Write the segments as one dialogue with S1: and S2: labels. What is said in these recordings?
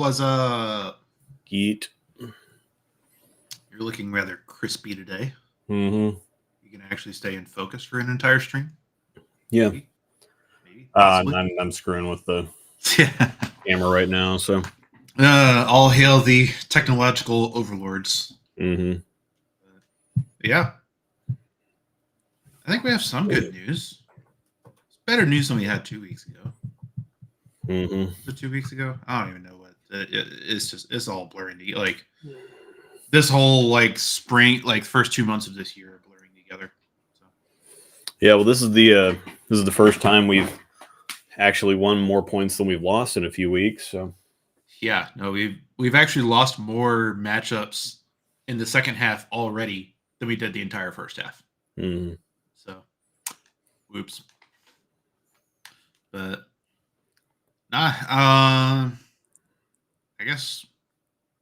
S1: was
S2: Geet.
S1: You're looking rather crispy today.
S2: Mm-hmm.
S1: You can actually stay in focus for an entire stream.
S2: Yeah.
S1: Maybe possibly.
S2: I'm screwing with the
S1: Yeah.
S2: camera right now, so.
S1: All hail the technological overlords.
S2: Mm-hmm.
S1: Yeah. I think we have some good news. It's better news than we had 2 weeks ago.
S2: Mm-hmm.
S1: Was it 2 weeks ago? I don't even know what. It's all blurring. Like this whole like spring, like first 2 months of this year are blurring together. So.
S2: Yeah, well, this is the first time we've actually won more points than we've lost in a few weeks. So
S1: yeah, no, we've actually lost more matchups in the second half already than we did the entire first half.
S2: Mm-hmm.
S1: So, whoops. But I guess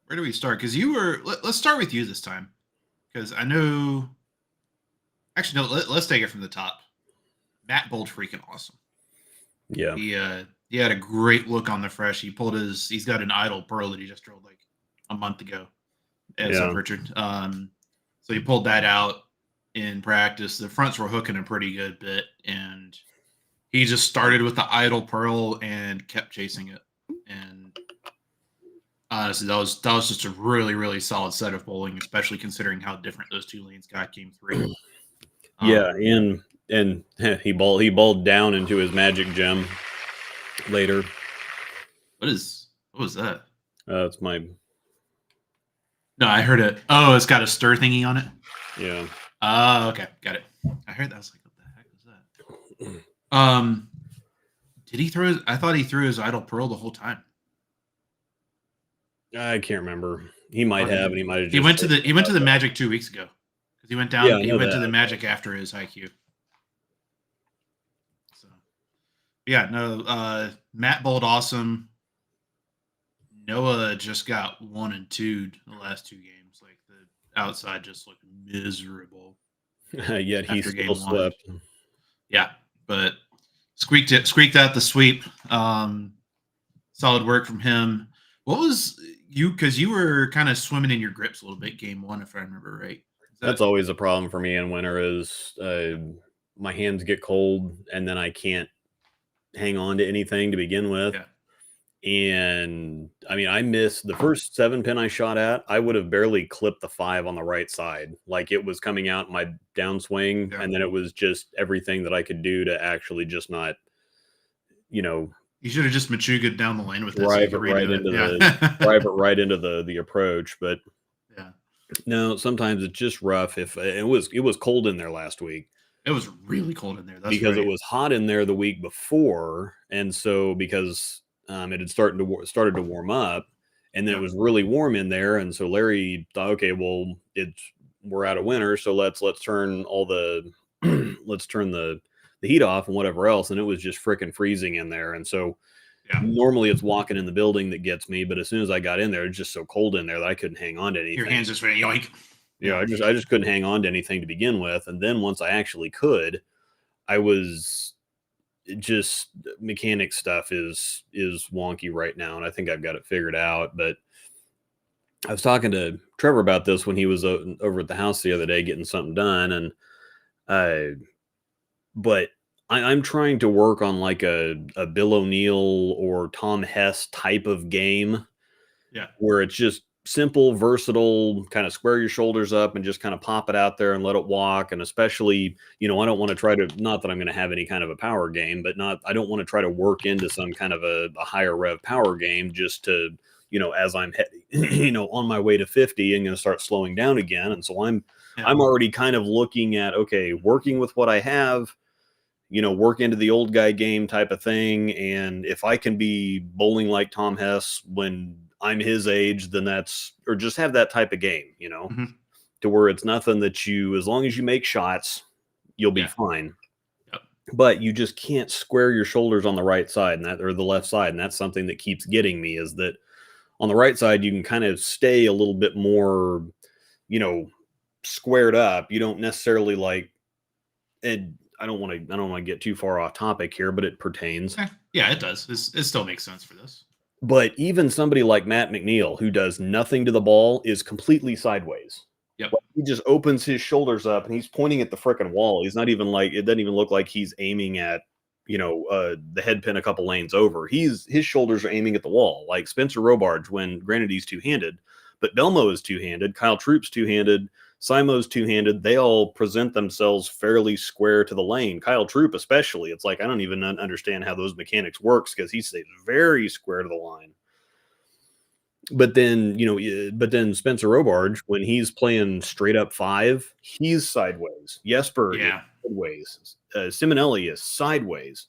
S1: where do we start? Because you were. Let's start with you this time, because I know. Actually, no. Let's take it from the top. Matt Bold, freaking awesome.
S2: Yeah.
S1: He had a great look on the fresh. He's got an idle pearl that he just drilled like a month ago at Richard. So he pulled that out in practice. The fronts were hooking a pretty good bit, and he just started with the idle pearl and kept chasing it. And honestly, that was just a really, really solid set of bowling, especially considering how different those two lanes got game 3.
S2: Yeah, and he balled down into his magic gem later.
S1: What was that?
S2: It's my.
S1: No, I heard it. Oh, it's got a stir thingy on it.
S2: Yeah.
S1: Okay, got it. I heard that. I was like, what the heck was that? Did he throw? I thought he threw his idle pearl the whole time.
S2: I can't remember. He might have, and he might have.
S1: He went to the Magic 2 weeks ago because he went down. Yeah, he went to the Magic after his IQ. So, yeah, no. Matt Bold, awesome. Noah just got 1 and 2 the last 2 games. Like the outside just looked miserable.
S2: Yet he still slept.
S1: Yeah, but squeaked out the sweep. Solid work from him. What was you? Because you were kind of swimming in your grips a little bit game 1, if I remember right.
S2: That's always a problem for me in winter. Is my hands get cold and then I can't hang on to anything to begin with.
S1: Yeah.
S2: And I mean, I missed the first 7 pin I shot at. I would have barely clipped the 5 on the right side. Like it was coming out my downswing, and then it was just everything that I could do to actually just not, You
S1: should have just Machuga down the lane with this.
S2: Drive it right into the approach, but
S1: yeah.
S2: No, sometimes it's just rough. If it was cold in there last week.
S1: It was really cold in there. That's
S2: because
S1: right.
S2: It was hot in there the week before, and so because it had started to warm up, and then it was really warm in there, and so Larry thought, okay, well, we're out of winter, so let's turn all the let's turn the heat off and whatever else, and it was just freaking freezing in there, and so normally it's walking in the building that gets me, but as soon as I got in there, it's just so cold in there that I couldn't hang on to anything.
S1: Your hands just went yoink.
S2: Yeah, I just couldn't hang on to anything to begin with, and then once I actually could, I was just mechanic stuff is wonky right now, and I think I've got it figured out. But I was talking to Trevor about this when he was over at the house the other day getting something done, and but I'm trying to work on like a Bill O'Neill or Tom Hess type of game, where it's just simple, versatile, kind of square your shoulders up and just kind of pop it out there and let it walk. And especially, I don't want to try to, not that I'm going to have any kind of a power game, but I don't want to try to work into some kind of a higher rev power game just to, as I'm on my way to 50 and going to start slowing down again. And so I'm already kind of looking at, okay, working with what I have, work into the old guy game type of thing. And if I can be bowling like Tom Hess when I'm his age, then or just have that type of game, to where it's nothing that as long as you make shots, you'll be fine.
S1: Yep.
S2: But you just can't square your shoulders on the right side or the left side. And that's something that keeps getting me, is that on the right side, you can kind of stay a little bit more, squared up. You don't necessarily and I don't want to get too far off topic here, but it pertains.
S1: Yeah, it does. It still makes sense for this.
S2: But even somebody like Matt McNeil, who does nothing to the ball, is completely sideways.
S1: Yep.
S2: Like, he just opens his shoulders up and he's pointing at the frickin' wall. He's not even like, it doesn't even look like he's aiming at, the head pin a couple lanes over. His shoulders are aiming at the wall. Like Spencer Robards, when granted he's two-handed, but Belmo is two-handed, Kyle Troop's two-handed, Simo's two-handed. They all present themselves fairly square to the lane. Kyle Troop especially. It's like I don't even understand how those mechanics works because he stays very square to the line. But then Spencer Robards, when he's playing straight up 5, he's sideways. Jesper is sideways. Simonelli is sideways.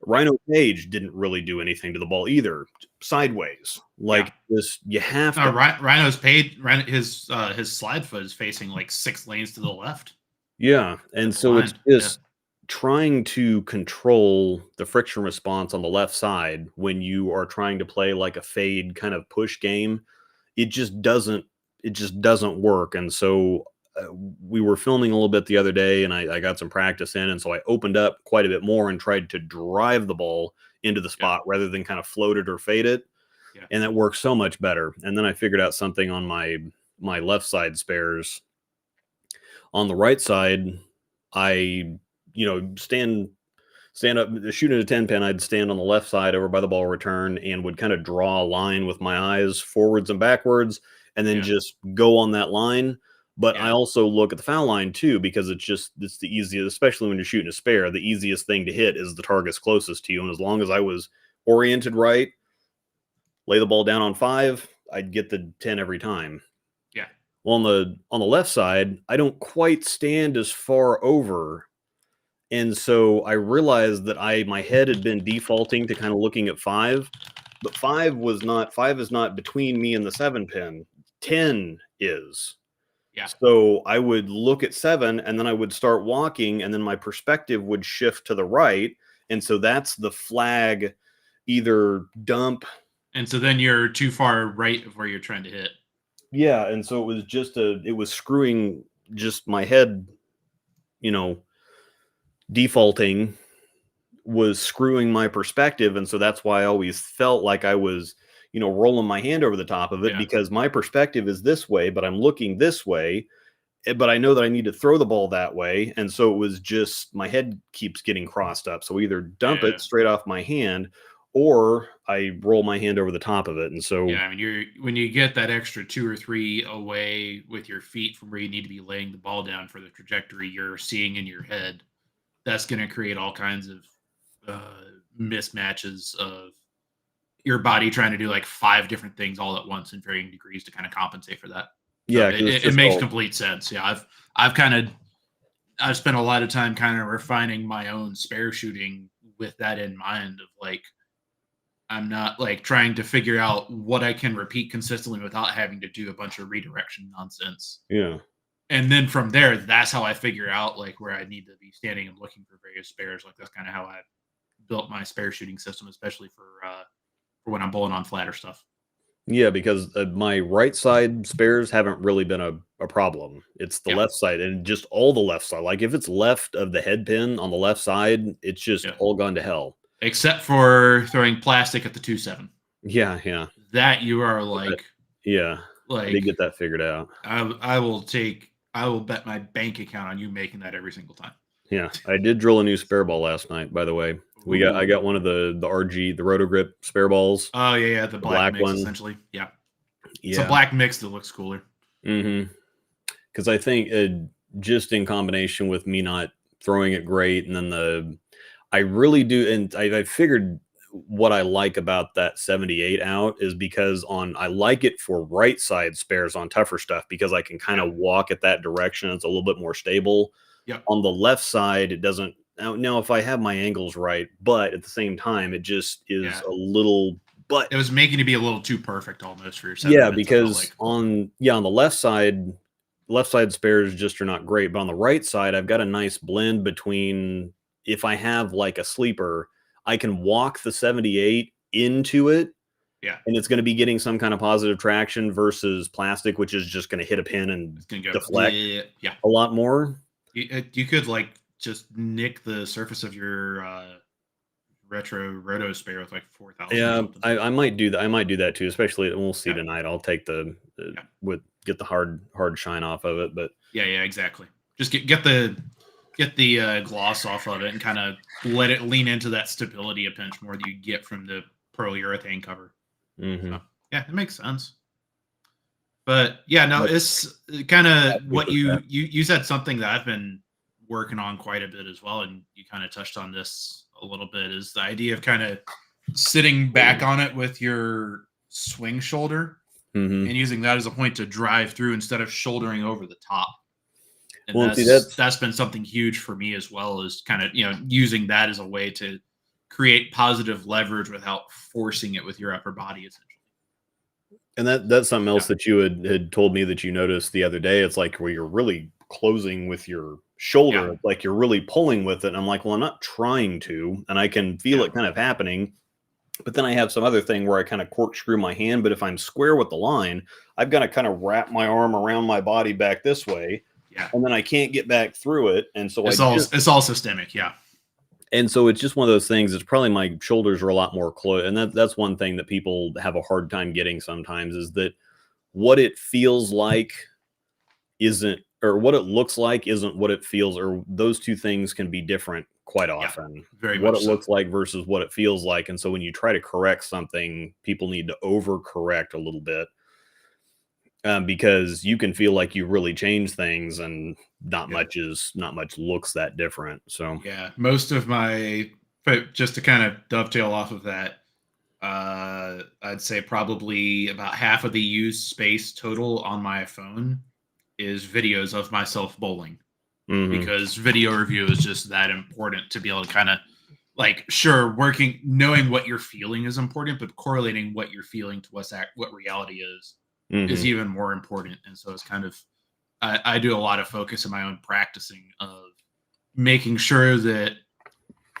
S2: Rhino Page didn't really do anything to the ball either. Sideways. Like this, you have to.
S1: Rhino's paid. His slide foot is facing like 6 lanes to the left.
S2: Yeah, and so it's just trying to control the friction response on the left side when you are trying to play like a fade kind of push game. It just doesn't work. And so we were filming a little bit the other day, and I got some practice in, and so I opened up quite a bit more and tried to drive the ball into the spot rather than kind of float it or fade it. And that works so much better. And then I figured out something on my left side spares. On the right side, I stand up, shooting a 10 pin. I'd stand on the left side over by the ball return and would kind of draw a line with my eyes forwards and backwards, and then just go on that line. But I also look at the foul line too, because it's the easiest, especially when you're shooting a spare. The easiest thing to hit is the target's closest to you. And as long as I was oriented right, lay the ball down on 5, I'd get the 10 every time.
S1: Yeah.
S2: Well, on the left side, I don't quite stand as far over. And so I realized that my head had been defaulting to kind of looking at 5, but 5 is not between me and the 7 pin. 10 is.
S1: Yeah.
S2: So I would look at 7 and then I would start walking, and then my perspective would shift to the right. And so that's the flag, either dump.
S1: And so then you're too far right of where you're trying to hit.
S2: Yeah. And so it was screwing just my head, defaulting was screwing my perspective. And so that's why I always felt like I was, rolling my hand over the top of it, because my perspective is this way, but I'm looking this way, but I know that I need to throw the ball that way. And so it was just, my head keeps getting crossed up. So either dump it straight off my hand, or I roll my hand over the top of it. And so,
S1: I mean, when you get that extra 2 or 3 away with your feet from where you need to be laying the ball down for the trajectory you're seeing in your head, that's going to create all kinds of mismatches of your body trying to do like 5 different things all at once in varying degrees to kind of compensate for that.
S2: Yeah,
S1: so it makes complete sense. Yeah, I've spent a lot of time kind of refining my own spare shooting with that in mind, of like, I'm not like trying to figure out what I can repeat consistently without having to do a bunch of redirection nonsense.
S2: Yeah.
S1: And then from there, that's how I figure out like where I need to be standing and looking for various spares. Like that's kind of how I built my spare shooting system, especially for when I'm bowling on flatter stuff.
S2: Yeah, because my right side spares haven't really been a problem. It's the left side, and just all the left side. Like if it's left of the head pin on the left side, it's just all gone to hell.
S1: Except for throwing plastic at the 2-7.
S2: Yeah, yeah.
S1: That you are like,
S2: like I did get that figured out.
S1: I will bet my bank account on you making that every single time.
S2: Yeah, I did drill a new spare ball last night, by the way. I got one of the RG, the Roto Grip spare balls.
S1: Oh yeah, the black mix one, essentially. Yeah. It's a black mix that looks cooler.
S2: Mm-hmm. Because I think just in combination with me not throwing it great, and then I really do, and I figured what I like about that 78 out is because I like it for right side spares on tougher stuff, because I can kind of walk at that direction. It's a little bit more stable.
S1: Yep.
S2: On the left side, it doesn't. Now, if I have my angles right, but at the same time, it just is a little. But
S1: it was making it be a little too perfect almost for your
S2: 7 minutes. Because on the left side spares just are not great. But on the right side, I've got a nice blend between, if I have like a sleeper, I can walk the 78 into it.
S1: Yeah.
S2: And it's going to be getting some kind of positive traction versus plastic, which is just going to hit a pin and deflect a lot more.
S1: You could like just nick the surface of your retro roto spare with like 4,000 or
S2: Yeah,
S1: something.
S2: I might do that. I might do that too, especially, and we'll see
S1: Yeah.
S2: tonight. I'll take the
S1: Yeah.
S2: get the hard shine off of it, but
S1: Yeah, exactly. Just get the gloss off of it and kind of let it lean into that stability a pinch more that you get from the polyurethane cover.
S2: mhm.
S1: So yeah, it makes sense. But yeah, no,
S2: But
S1: it's kind of
S2: happy
S1: what
S2: with that.
S1: you said something that I've been working on quite a bit as well, and you kind of touched on this a little bit, is the idea of kind of sitting back on it with your swing shoulder
S2: Mhm.
S1: and using that as a point to drive through instead of shouldering over the top. And
S2: Well, and see, that's
S1: that's been something huge for me as well, is kind of using that as a way to create positive leverage without forcing it with your upper body essentially.
S2: and that's something
S1: Yeah,
S2: else that you had told me that you noticed the other day. It's like where you're really closing with your
S1: yeah,
S2: shoulder, it's like you're really pulling with it. And I'm like, well, I'm not trying to, and I can feel
S1: yeah,
S2: it kind of happening. But then I have some other thing where I kind of corkscrew my hand. But if I'm square with the line, I've got to kind of wrap my arm around my body back this way,
S1: yeah.
S2: and then I can't get back through it. And so
S1: It's all systemic. Yeah,
S2: it's just one of those things. It's probably my shoulders are a lot more close, and that's one thing that people have a hard time getting sometimes, is that what it feels like isn't, or what it looks like isn't what it feels, or those two things can be different quite
S1: yeah,
S2: often.
S1: very
S2: What
S1: much
S2: it
S1: so.
S2: looks like versus what it feels like. And so when you try to correct something, people need to overcorrect a little bit, because you can feel like you really change things, and
S1: Yeah,
S2: not much looks that different. So
S1: yeah. Most of my, but just to kind of dovetail off of that, I'd say probably about half of the used space total on my phone is videos of myself bowling,
S2: mhm.
S1: because video review is just that important to be able to kind of, like, sure, working, knowing what you're feeling is important, but correlating what you're feeling to what reality is
S2: Mhm.
S1: even more important. And so it's kind of, I do a lot of focus in my own practicing of making sure that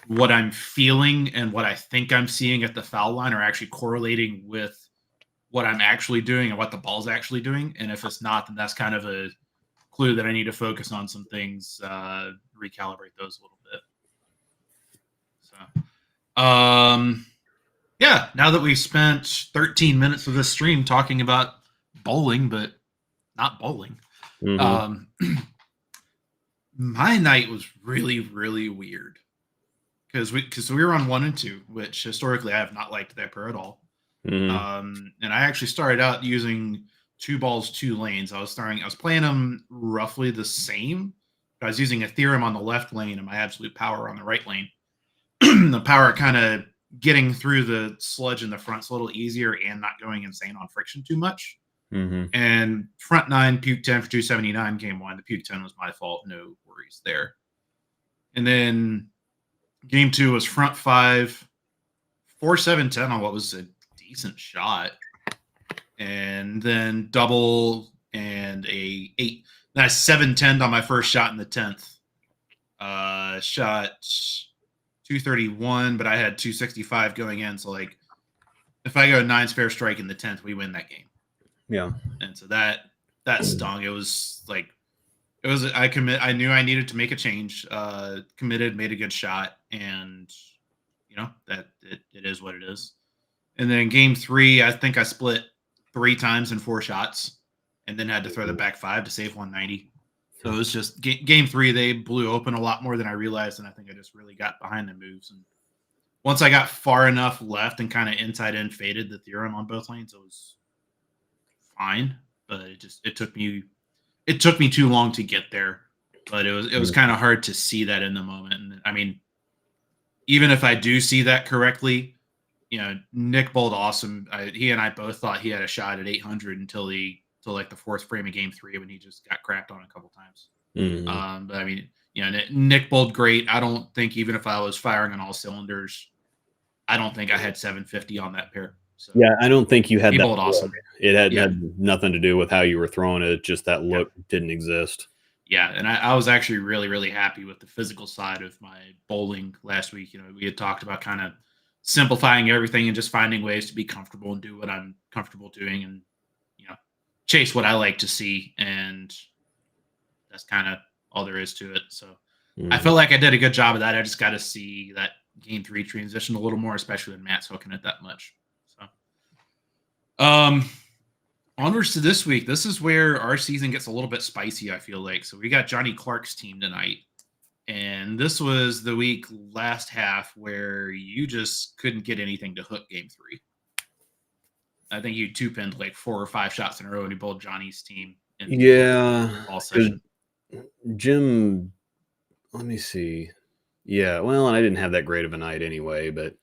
S1: what I'm feeling and what I think I'm seeing at the foul line are actually correlating with what I'm actually doing and what the ball's actually doing. And if it's not, then that's kind of a clue that I need to focus on some things, recalibrate those a little bit. So, yeah, now that we've spent 13 minutes of this stream talking about bowling, but not bowling,
S2: Mhm.
S1: um, my night was really, really weird because we were on 1 and 2, which historically I have not liked that pair at all.
S2: Mhm.
S1: And I actually started out using 2 balls, 2 lanes. I was playing them roughly the same. I was using a theorem on the left lane and my absolute power on the right lane. The power kind of getting through the sludge in the front's a little easier and not going insane on friction too much.
S2: Mhm.
S1: And front 9, puke 10 for 279 game 1. The puke 10 was my fault. No worries there. And then game 2 was front 5, 4-7-10 on what was a decent shot. And then double and a 8. Then I 7-10 on my first shot in the 10th. Shot 231, but I had 265 going in. So, like, if I go 9 spare strike in the 10th, we win that game.
S2: Yeah.
S1: And so that stung. It was like, I knew I needed to make a change. Committed, made a good shot, and that it is what it is. And then game 3, I think I split 3 times in 4 shots, and then had to throw the back 5 to save 190. So it was just game 3. They blew open a lot more than I realized, and I think I just really got behind the moves. And once I got far enough left and kind of inside in faded the theorem on both lanes, it was fine. But it took me too long to get there. But it was kind of hard to see that in the moment. And I mean, even if I do see that correctly, Nick bowled awesome. He and I both thought he had a shot at 800 until like the 4th frame of game 3 when he just got cracked on a couple times.
S2: Mhm.
S1: But I mean, Nick bowled great. I don't think even if I was firing on all cylinders, I don't think I had 750 on that pair. So
S2: Yeah, I don't think you had
S1: he
S2: that
S1: bowled
S2: look.
S1: awesome.
S2: It had
S1: Yeah,
S2: nothing to do with how you were throwing it. Just that
S1: yeah,
S2: look didn't exist.
S1: yeah. And I was actually really, really happy with the physical side of my bowling last week. We had talked about kind of simplifying everything and just finding ways to be comfortable and do what I'm comfortable doing, and you know chase what I like to see. And that's kind of all there is to it. So I
S2: Mhm.
S1: feel like I did a good job of that. I just got to see that game 3 transition a little more, especially when Matt's hooking it that much. So, onwards to this week. This is where our season gets a little bit spicy, I feel like. So we got Johnny Clark's team tonight. And this was the week last half where you just couldn't get anything to hook game 3. I think you 2-pinned like 4 or 5 shots in a row and you bowled Johnny's team in all session.
S2: Jim, let me see. Yeah, well, and I didn't have that great of a night anyway, but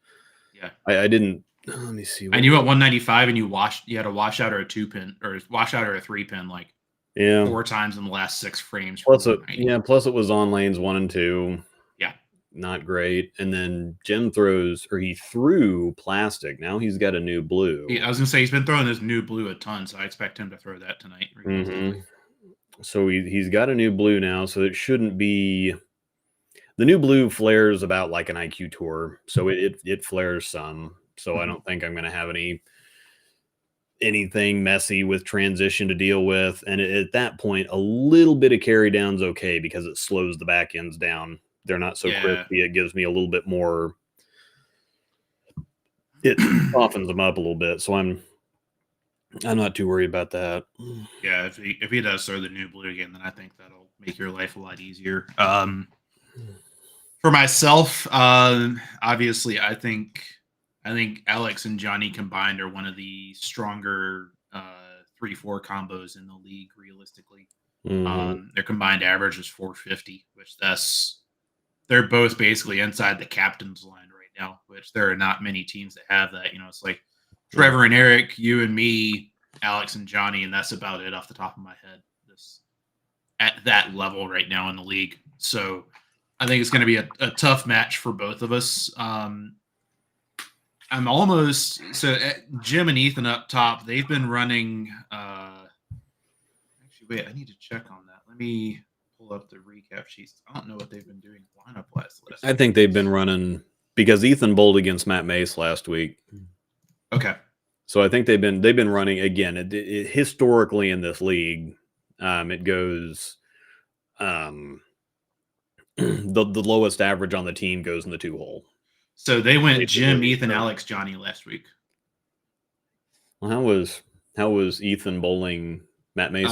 S1: yeah,
S2: I didn't. Let me see.
S1: And you at 195 and you had a washout or a 2-pin or a washout or a 3-pin like 4 times in the last 6 frames.
S2: Plus it was on lanes 1 and 2.
S1: Yeah.
S2: Not great. And then Jim he threw plastic. Now he's got a new blue.
S1: I was gonna say he's been throwing this new blue a ton, so I expect him to throw that tonight.
S2: Mm-hmm. So he's got a new blue now, so it shouldn't be. The new blue flares about like an IQ tour, so it flares some. So I don't think I'm going to have anything messy with transition to deal with. And at that point, a little bit of carry down's okay because it slows the back ends down. They're not so crispy. It gives me a little bit more. It softens them up a little bit. So I'm not too worried about that.
S1: Yeah, if he does throw the new blue again, then I think that'll make your life a lot easier. For myself, obviously, I think Alex and Johnny combined are one of the stronger 3-4 combos in the league. Realistically, their combined average is 450, which they're both basically inside the captain's line right now. Which there are not many teams that have that. It's like Trevor and Eric, you and me, Alex and Johnny, and that's about it off the top of my head. This at that level right now in the league. So I think it's going to be a tough match for both of us. I'm almost Jim and Ethan up top. They've been running. Actually, wait. I need to check on that. Let me pull up the recap sheets. I don't know what they've been doing lineup last.
S2: I think they've been running because Ethan bowled against Matt Mace last week.
S1: Okay.
S2: So I think they've been running again. Historically in this league, it goes. The lowest average on the team goes in the 2-hole.
S1: So they went Jim, Ethan, Alex, Johnny last week.
S2: Well, how was Ethan bowling Matt Mace?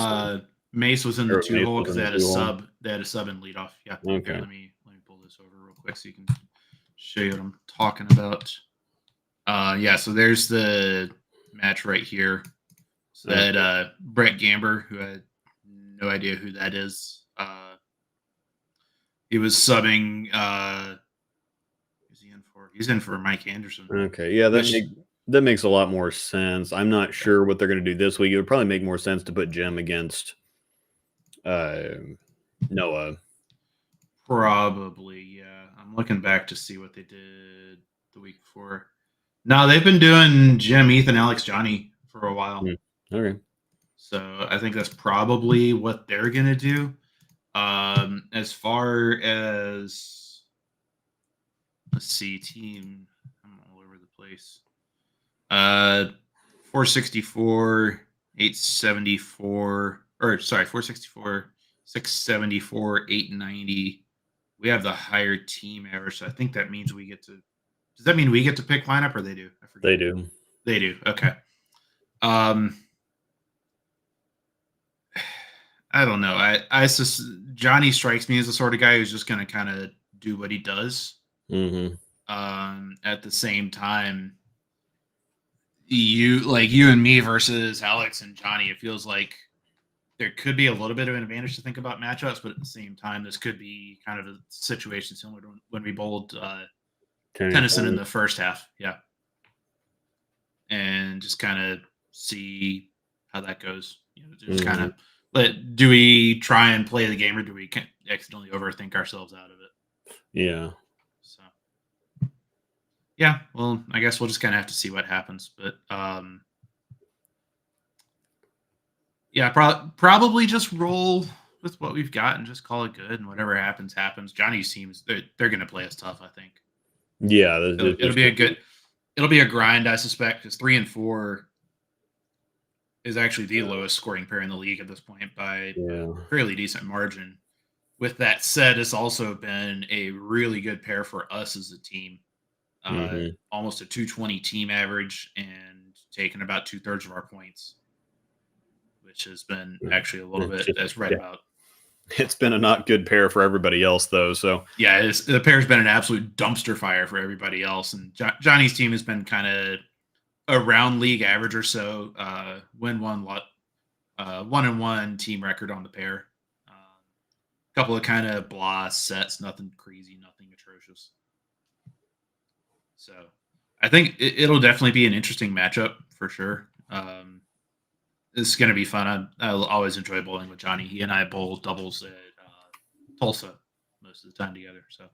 S1: Mace was in the 2-hole because they had a sub. They had a sub in leadoff. Yeah. Okay. Here, let me pull this over real quick so you can show you what I'm talking about. Yeah. So there's the match right here. So that Brett Gamber, who I had no idea who that is. He was subbing. Who's he in for? He's in for Mike Anderson.
S2: Okay, yeah, that makes a lot more sense. I'm not sure what they're going to do this week. It would probably make more sense to put Jim against Noah.
S1: Probably, yeah. I'm looking back to see what they did the week before. No, they've been doing Jim, Ethan, Alex, Johnny for a while.
S2: Okay.
S1: So I think that's probably what they're going to do. As far as let's see, team, I'm all over the place. 464, 874, or sorry, 464, 674, 890. We have the higher team average, so I think that means we get to. Does that mean we get to pick lineup, or they do? I forget.
S2: They do.
S1: They do. Okay. I don't know. Johnny strikes me as the sort of guy who's just going to kind of do what he does.
S2: Mm-hmm.
S1: At the same time, you and me versus Alex and Johnny, it feels like there could be a little bit of an advantage to think about matchups, but at the same time, this could be kind of a situation similar to when we bowled Tennyson in the first half. Yeah. And just kind of see how that goes. Just kind of do we try and play the game or do we accidentally overthink ourselves out of it?
S2: Yeah.
S1: So, yeah, well, I guess we'll just kind of have to see what happens. But, yeah, probably just roll with what we've got and just call it good. And whatever happens, happens. Johnny's teams, they're going to play us tough, I think.
S2: Yeah.
S1: It'll be a grind, I suspect, because 3 and 4 is actually the lowest scoring pair in the league at this point by a fairly decent margin. With that said, it's also been a really good pair for us as a team. almost a 220 team average, and taken about 2/3 of our points, which has been actually a little bit, that's right about.
S2: It's been a not good pair for everybody else, though. So
S1: yeah, the pair's been an absolute dumpster fire for everybody else, and Johnny's team has been kind of around league average or so. Win one lot, 1-1 team record on the pair. Couple of kind of blah sets, nothing crazy, nothing atrocious. So I think it'll definitely be an interesting matchup for sure. It's going to be fun. I always enjoy bowling with Johnny. He and I bowl doubles at Tulsa most of the time together. So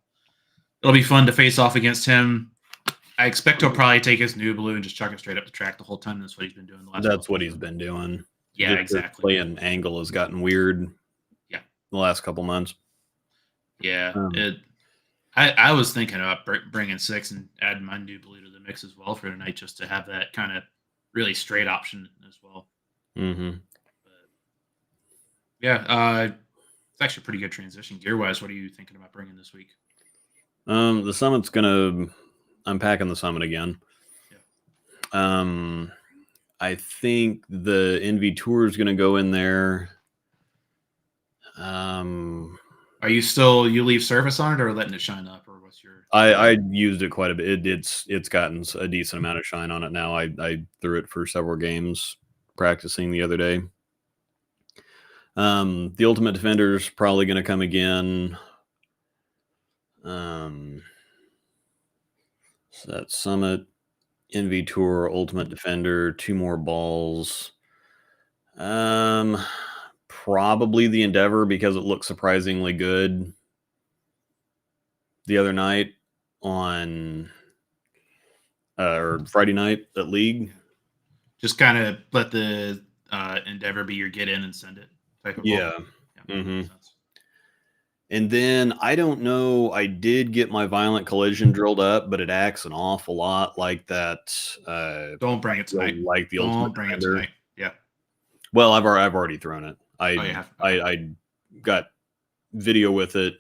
S1: it'll be fun to face off against him. I expect he'll probably take his new blue and just chuck it straight up the track the whole time. That's what he's been doing the last.
S2: That's what he's been doing.
S1: Yeah, just exactly.
S2: Playing angle has gotten weird.
S1: Yeah,
S2: the last couple months.
S1: Yeah, I was thinking about bringing 6 and adding my new blue to the mix as well for tonight, just to have that kind of really straight option as well.
S2: Mm-hmm.
S1: But yeah, it's actually a pretty good transition gear wise. What are you thinking about bringing this week?
S2: The Summit's I'm packing the Summit again. Yeah. I think the NV Tour is gonna go in there.
S1: Are you leave surface on it or letting it shine up, or what's your?
S2: I used it quite a bit. It's gotten a decent amount of shine on it now. I threw it for several games practicing the other day. The Ultimate Defender is probably going to come again. So that Summit, NV Tour, Ultimate Defender, 2 more balls. Probably the Endeavor because it looked surprisingly good the other night on or Friday night at League.
S1: Just kind of let the Endeavor be your get in and send it type of ball.
S2: Yeah. Mm-hmm. And then I don't know. I did get my Violent Collision drilled up, but it acts an awful lot like that.
S1: Don't bring it tonight.
S2: Like the Ultimate
S1: Don't bring Defender. It tonight. Yeah.
S2: Well, I've already thrown it. I got video with it,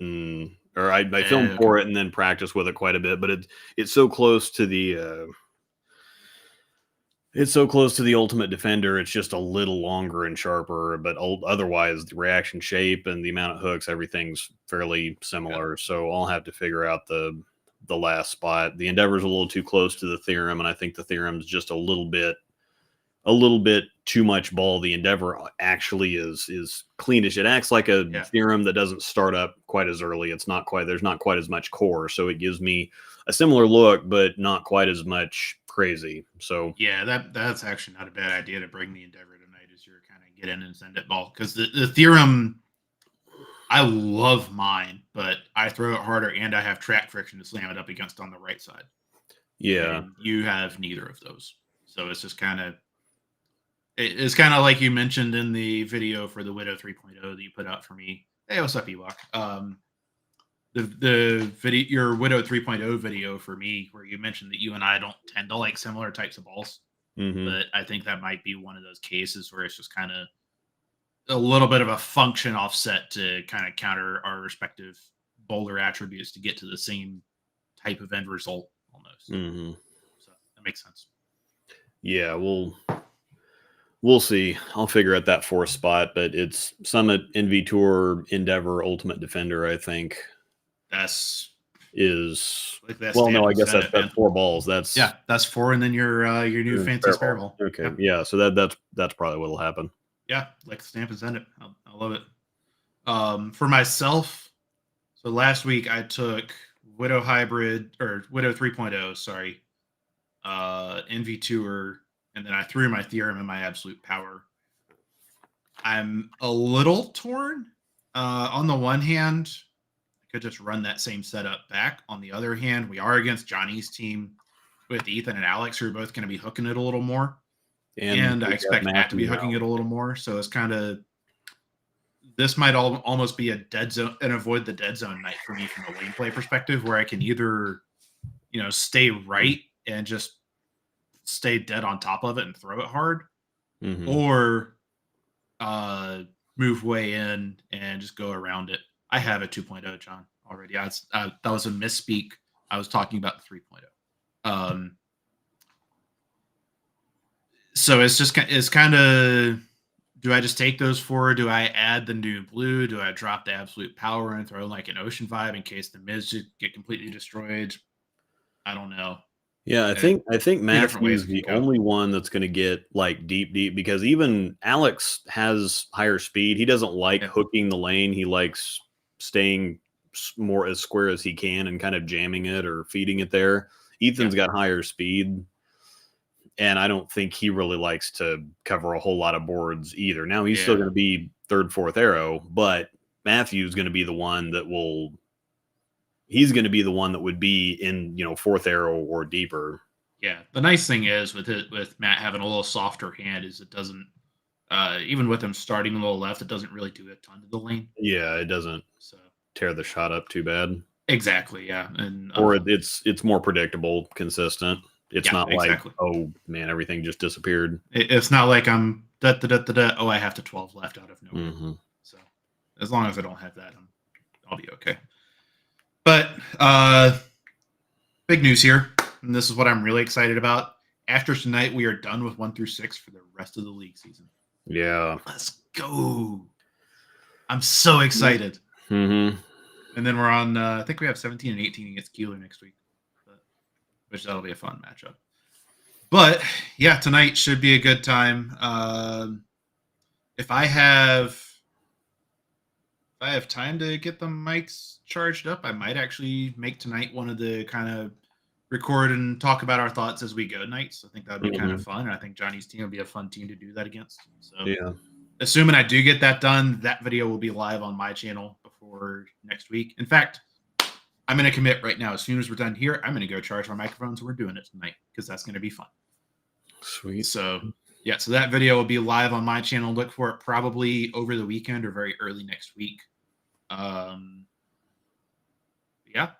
S2: or I filmed for it and then practiced with it quite a bit. But it's so close to the Ultimate Defender. It's just a little longer and sharper, but otherwise the reaction shape and the amount of hooks, everything's fairly similar. Yeah. So I'll have to figure out the last spot. The Endeavor's a little too close to the Theorem, and I think the Theorem's just a little bit too much ball. The Endeavor actually is cleanish. It acts like a Theorem that doesn't start up quite as early. There's not quite as much core, so it gives me a similar look, but not quite as much crazy. So
S1: yeah, that's actually not a bad idea to bring the Endeavor tonight as your kind of get in and send it ball, because the Theorem, I love mine, but I throw it harder and I have track friction to slam it up against on the right side.
S2: Yeah,
S1: and you have neither of those, so it's just it's kind of like you mentioned in the video for the Widow 3.0 that you put out for me. Hey, what's up, Ewok? The video, your Widow 3.0 video for me, where you mentioned that you and I don't tend to like similar types of balls.
S2: Mm-hmm.
S1: But I think that might be one of those cases where it's just kind of a little bit of a function offset to kind of counter our respective bowler attributes to get to the same type of end result almost.
S2: Mm-hmm.
S1: So that makes sense.
S2: Yeah, we'll see. I'll figure out that 4th spot, but it's Summit, NV Tour, Endeavor, Ultimate Defender, I think.
S1: That's
S2: well, no, I guess that's 4 balls. That's
S1: 4, and then your new fancy spare ball.
S2: Okay, yeah. So that's probably what'll happen.
S1: Yeah, like stamp and send it. I love it. For myself, so last week I took Widow Hybrid or Widow 3.0, sorry, NV Tour, and then I threw my Theorem and my Absolute Power. I'm a little torn. On the one hand, could just run that same setup back. On the other hand, we are against Johnny's team with Ethan and Alex, who are both going to be hooking it a little more. And I expect Matt to be hooking it a little more. So it's this might almost be a dead zone and avoid the dead zone night for me from a lane play perspective, where I can either, stay right and just stay dead on top of it and throw it hard,
S2: mm-hmm.
S1: or move way in and just go around it. I have a 2.0, John, already. That was a misspeak. I was talking about the 3.0. So it's kind of, do I just take those four? Do I add the new blue? Do I drop the absolute power and throw like an ocean vibe in case the mids just get completely destroyed? I don't know.
S2: Yeah, I think
S1: Two different ways
S2: Matthew's
S1: it
S2: the
S1: could go.
S2: only one that's going to get like deep because even Alex has higher speed. He doesn't like
S1: Yeah.
S2: hooking the lane. He likes staying more as square as he can and kind of jamming it or feeding it there. Ethan's got higher speed, and I don't think he really likes to cover a whole lot of boards either. Now he's still going to be third, fourth arrow, but Matthew's going to be the one that will. He's going to be the one that would be in, fourth arrow or deeper.
S1: Yeah. The nice thing is with Matt having a little softer hand is it doesn't, even with him starting a little left, it doesn't really do a ton to the lane.
S2: Yeah, it doesn't tear the shot up too bad.
S1: Exactly. Yeah. And
S2: or it's more predictable, consistent. It's not
S1: exactly.
S2: like, oh man, everything just disappeared.
S1: It's not like I'm oh, I have to 12 left out of nowhere.
S2: Mm-hmm.
S1: So as long as I don't have that, I'll be okay. But big news here, and this is what I'm really excited about. After tonight, we are done with 1 through 6 for the rest of the league season.
S2: Yeah.
S1: Let's go. I'm so excited.
S2: Mm-hmm.
S1: And then we're on, I think we have 17 and 18 against Keeler next week, which that'll be a fun matchup. But yeah, tonight should be a good time. If I have time to get the mics charged up, I might actually make tonight one of the kind of record and talk about our thoughts as we go nights. I think that would be kind of fun. And I think Johnny's team will be a fun team to do that against. So
S2: yeah,
S1: assuming I do get that done, that video will be live on my channel before next week. In fact, I'm going to commit right now. As soon as we're done here, I'm going to go charge my microphones. We're doing it tonight because that's going to be fun.
S2: Sweet.
S1: So yeah, so that video will be live on my channel. Look for it probably over the weekend or very early next week. Yeah,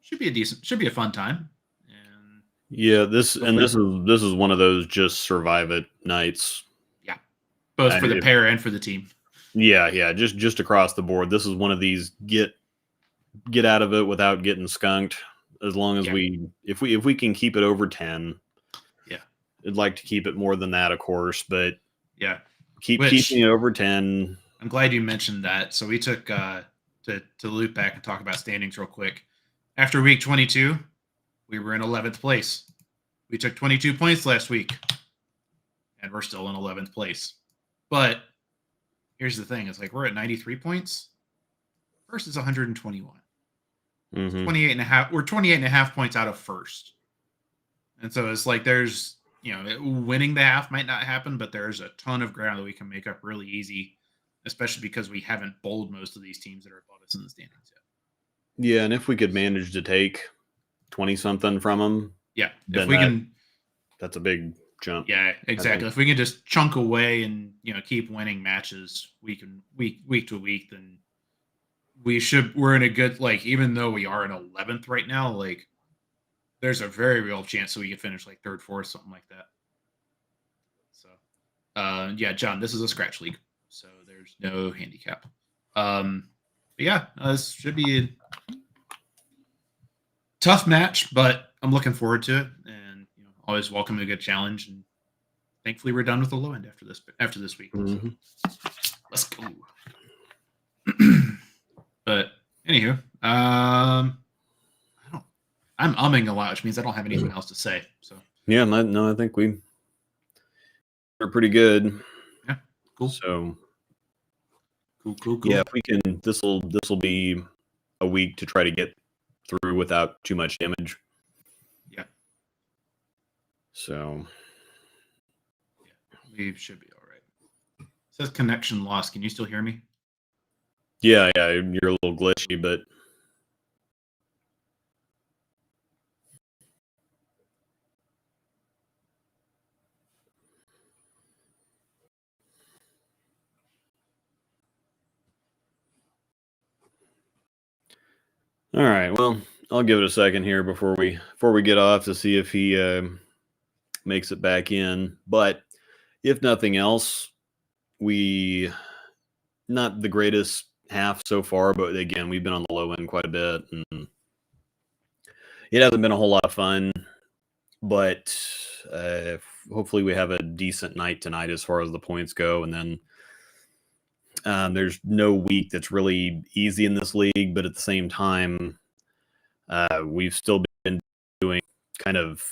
S1: should be a fun time. And
S2: yeah, this is one of those just survive it nights.
S1: Yeah, both for the pair and for the team.
S2: Yeah, just across the board. This is one of these get out of it without getting skunked. As long as if we can keep it over 10.
S1: Yeah,
S2: I'd like to keep it more than that, of course, but
S1: yeah,
S2: keeping it over 10.
S1: I'm glad you mentioned that. So we took to loop back and talk about standings real quick. After week 22, we were in 11th place. We took 22 points last week, and we're still in 11th place. But here's the thing: it's like we're at 93 points. First is 121. 28 and a half. We're 28 and a half points out of first, and so it's like there's winning the half might not happen, but there's a ton of ground that we can make up really easy, especially because we haven't bowled most of these teams that are above us in the standings yet.
S2: Yeah, and if we could manage to take 20-something from them,
S1: if we can,
S2: that's a big jump.
S1: Yeah, exactly. If we can just chunk away and keep winning matches week to week, then we're in a good, like, even though we are in 11th right now, like there's a very real chance that we could finish like third, fourth, something like that. So yeah, John, this is a scratch league, so there's no handicap. But yeah, this should be a tough match, but I'm looking forward to it, and always welcome a good challenge. And thankfully, we're done with the low end after this week. So let's go. But anywho, I'm umming a lot, which means I don't have anything else to say. So
S2: yeah, no, I think we're pretty good.
S1: Yeah, cool.
S2: So
S1: cool.
S2: Yeah, if we can, this will be a week to try to get through without too much damage.
S1: Yeah.
S2: So
S1: yeah, we should be all right. It says connection lost. Can you still hear me?
S2: Yeah, you're a little glitchy, but all right. Well, I'll give it a second here before we get off to see if he makes it back in. But if nothing else, we not the greatest half so far, but again, we've been on the low end quite a bit, and it hasn't been a whole lot of fun. but hopefully we have a decent night tonight as far as the points go, and then there's no week that's really easy in this league, but at the same time, we've still been doing kind of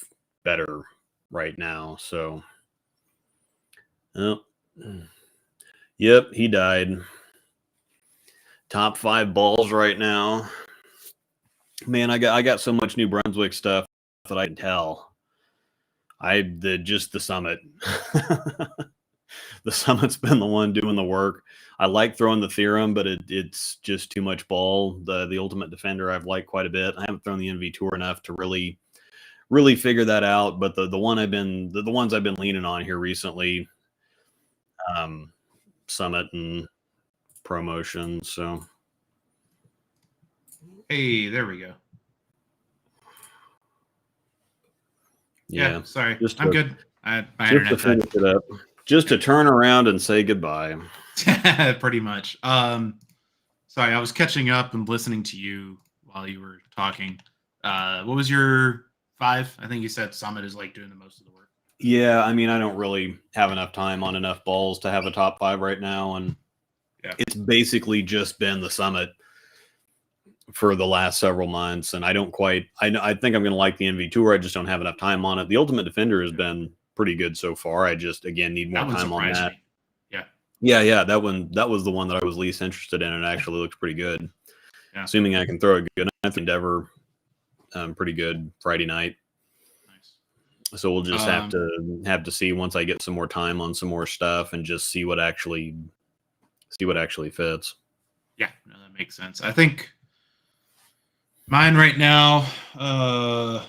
S2: better right now. So, yep, he died. Top 5 balls right now. Man, I got so much New Brunswick stuff that I can tell. Just the summit. The summit's been the one doing the work. I like throwing the theorem, but it's just too much ball. The Ultimate Defender I've liked quite a bit. I haven't thrown the NV Tour enough to really figure that out. But the ones I've been leaning on here recently, Summit and Promotion. So
S1: Hey, there we go. Yeah, sorry. I'm good. My internet died.
S2: It up. Just to turn around and say goodbye.
S1: Pretty much. Sorry, I was catching up and listening to you while you were talking. What was your 5? I think you said Summit is like doing the most of the work.
S2: Yeah, I mean, I don't really have enough time on enough balls to have a top 5 right now, and it's basically just been the Summit for the last several months, and I think I'm going to like the NV Tour. I just don't have enough time on it. The Ultimate Defender has been pretty good so far. I just, again, need more time on that. Yeah. That was the one that I was least interested in, and it actually looks pretty good. Yeah. Assuming I can throw a good Endeavor, pretty good Friday night. Nice. So we'll just have to see once I get some more time on some more stuff and just see what actually fits.
S1: Yeah, no, that makes sense. I think mine right now, NV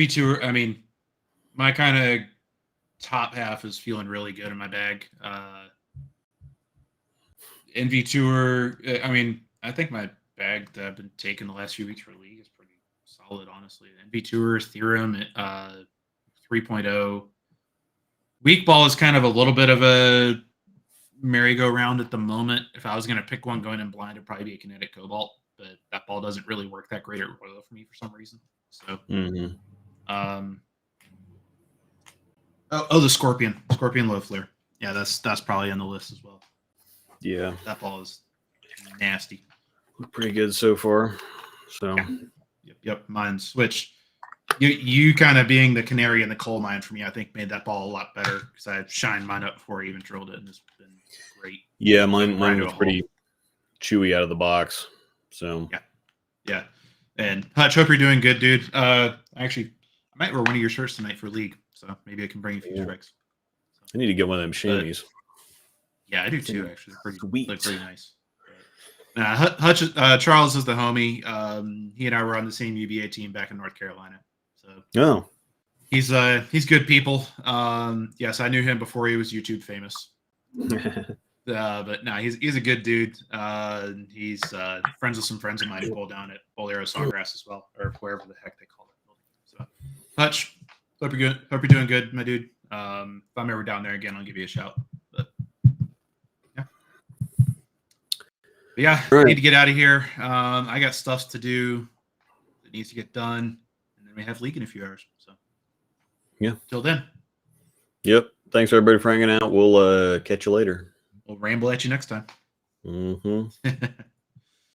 S1: Tour, I mean, my kind of top half is feeling really good in my bag. NV Tour, I mean, I think my bag that I've been taking the last few weeks for league is pretty solid, honestly. NV Tour, Theorem, 3.0. Weak ball is kind of a little bit of a merry-go-round at the moment. If I was going to pick one going in blind, it'd probably be a Kinetic Cobalt, but that ball doesn't really work that great at Royal for me for some reason. So, the Scorpion Low Flare. Yeah, that's probably on the list as well.
S2: Yeah,
S1: that ball is nasty.
S2: Pretty good so far. So,
S1: yep. Mine switch. You kind of being the canary in the coal mine for me, I think made that ball a lot better because I shined mine up before I even drilled it, and it's been great.
S2: Yeah, mine was pretty chewy out of the box. So
S1: yeah. And Hutch, hope you're doing good, dude. Actually, I might wear one of your shirts tonight for league, so maybe I can bring you a few strikes. So,
S2: I need to get one of them chamois.
S1: Yeah, I do too. Actually, they're pretty nice. Hutch, Charles is the homie. He and I were on the same UVA team back in North Carolina. So he's good people. Yes, I knew him before he was YouTube famous. But no, he's a good dude. He's friends with some friends of mine who pull down at Bolero Sawgrass as well, or wherever the heck they call it. So, Hutch, hope you're good. Hope you're doing good, my dude. If I'm ever down there again, I'll give you a shout. But yeah, I need to get out of here. I got stuff to do that needs to get done, and then we have league in a few hours. So
S2: yeah,
S1: till then.
S2: Yep. Thanks everybody for hanging out. We'll catch you later.
S1: We'll ramble at you next time.